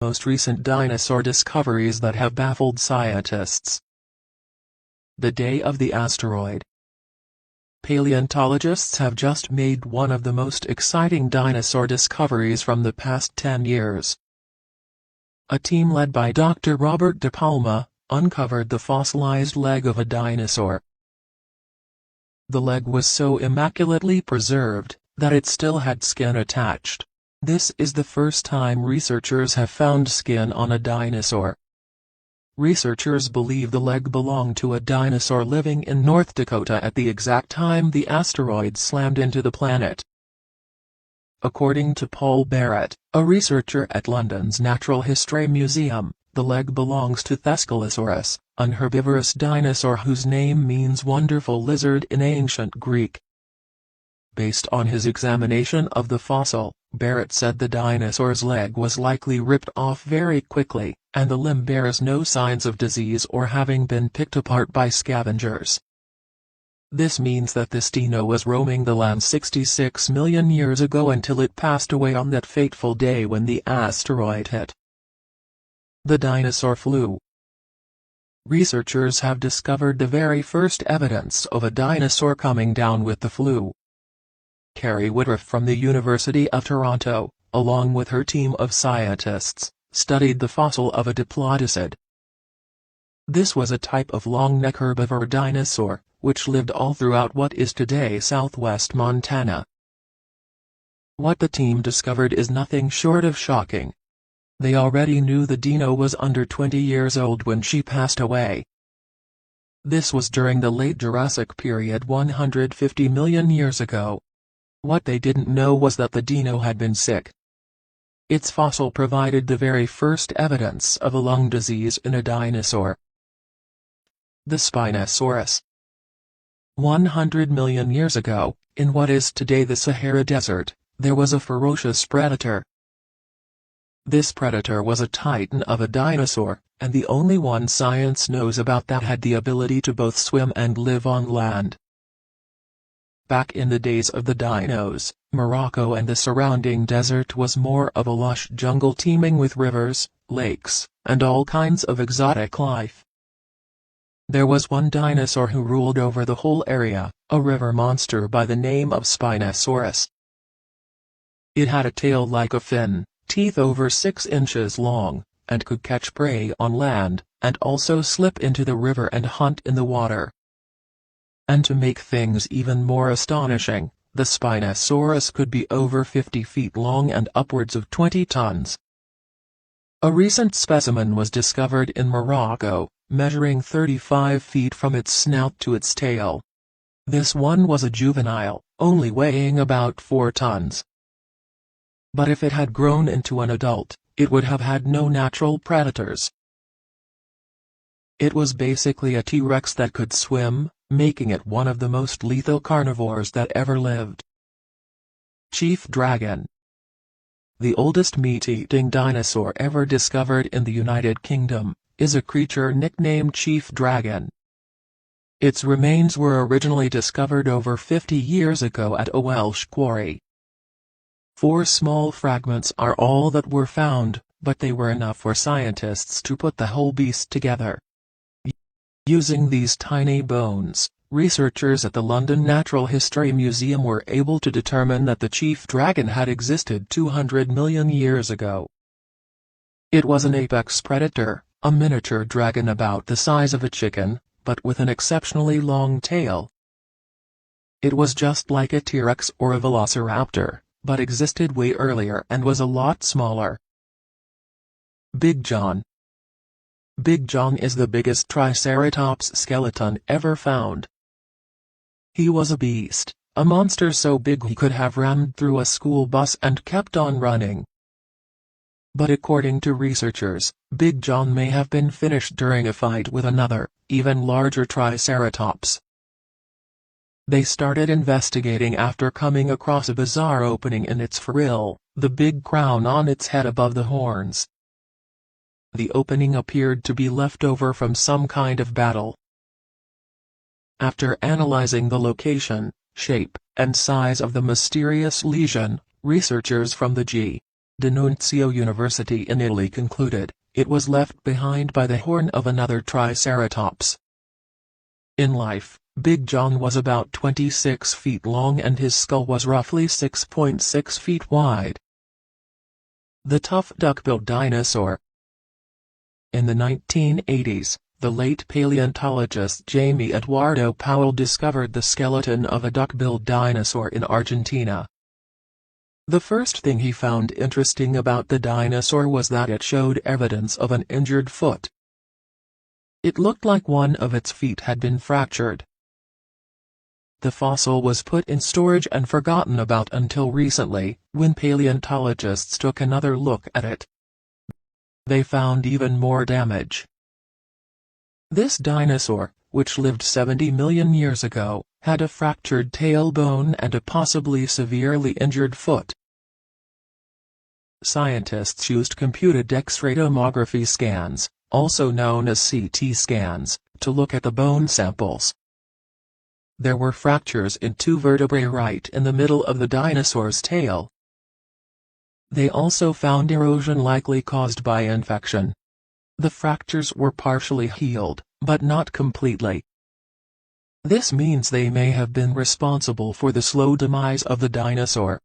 most recent dinosaur discoveries that have baffled scientists. The day of the asteroid. Paleontologists have just made one of the most exciting dinosaur discoveries from the past 10 years. A team led by Dr. Robert De Palma uncovered the fossilized leg of a dinosaur. The leg was so immaculately preserved that it still had skin attached. This is the first time researchers have found skin on a dinosaur. Researchers believe the leg belonged to a dinosaur living in North Dakota at the exact time the asteroid slammed into the planet. According to Paul Barrett, a researcher at London's Natural History Museum, the leg belongs to Thescelosaurus, an herbivorous dinosaur whose name means wonderful lizard in ancient Greek. Based on his examination of the fossil, Barrett said the dinosaur's leg was likely ripped off very quickly, and the limb bears no signs of disease or having been picked apart by scavengers. This means that this dino was roaming the land 66 million years ago until it passed away on that fateful day when the asteroid hit. The dinosaur flu. Researchers have discovered the very first evidence of a dinosaur coming down with the flu. Carrie Woodruff from the University of Toronto, along with her team of scientists, studied the fossil of a diplodocid. This was a type of long-neck herbivore dinosaur, which lived all throughout what is today southwest Montana. What the team discovered is nothing short of shocking. They already knew the dino was under 20 years old when she passed away. This was during the late Jurassic period 150 million years ago. What they didn't know was that the dino had been sick. Its fossil provided the very first evidence of a lung disease in a dinosaur. The Spinosaurus. 100 million years ago, in what is today the Sahara Desert, there was a ferocious predator. This predator was a titan of a dinosaur, and the only one science knows about that had the ability to both swim and live on land. Back in the days of the dinos, Morocco and the surrounding desert was more of a lush jungle teeming with rivers, lakes, and all kinds of exotic life. There was one dinosaur who ruled over the whole area, a river monster by the name of Spinosaurus. It had a tail like a fin, teeth over 6 inches long, and could catch prey on land, and also slip into the river and hunt in the water. And to make things even more astonishing, the Spinosaurus could be over 50 feet long and upwards of 20 tons. A recent specimen was discovered in Morocco, measuring 35 feet from its snout to its tail. This one was a juvenile, only weighing about 4 tons. But if it had grown into an adult, it would have had no natural predators. It was basically a T-Rex that could swim, making it one of the most lethal carnivores that ever lived. Chief Dragon. The oldest meat-eating dinosaur ever discovered in the United Kingdom, is a creature nicknamed Chief Dragon. Its remains were originally discovered over 50 years ago at a Welsh quarry. 4 small fragments are all that were found, but they were enough for scientists to put the whole beast together. Using these tiny bones, researchers at the London Natural History Museum were able to determine that the chief dragon had existed 200 million years ago. It was an apex predator, a miniature dragon about the size of a chicken, but with an exceptionally long tail. It was just like a T-Rex or a velociraptor, but existed way earlier and was a lot smaller. Big John. Big John is the biggest Triceratops skeleton ever found. He was a beast, a monster so big he could have rammed through a school bus and kept on running. But according to researchers, Big John may have been finished during a fight with another, even larger Triceratops. They started investigating after coming across a bizarre opening in its frill, the big crown on its head above the horns. The opening appeared to be left over from some kind of battle. After analyzing the location, shape, and size of the mysterious lesion, researchers from the G. D'Annunzio University in Italy concluded, it was left behind by the horn of another Triceratops. In life, Big John was about 26 feet long and his skull was roughly 6.6 feet wide. The tough duck-billed dinosaur. In the 1980s, the late paleontologist Jamie Eduardo Powell discovered the skeleton of a duck-billed dinosaur in Argentina. The first thing he found interesting about the dinosaur was that it showed evidence of an injured foot. It looked like one of its feet had been fractured. The fossil was put in storage and forgotten about until recently, when paleontologists took another look at it. They found even more damage. This dinosaur, which lived 70 million years ago, had a fractured tailbone and a possibly severely injured foot. Scientists used computed X-ray tomography scans, also known as CT scans, to look at the bone samples. There were fractures in 2 vertebrae right in the middle of the dinosaur's tail. They also found erosion likely caused by infection. The fractures were partially healed, but not completely. This means they may have been responsible for the slow demise of the dinosaur.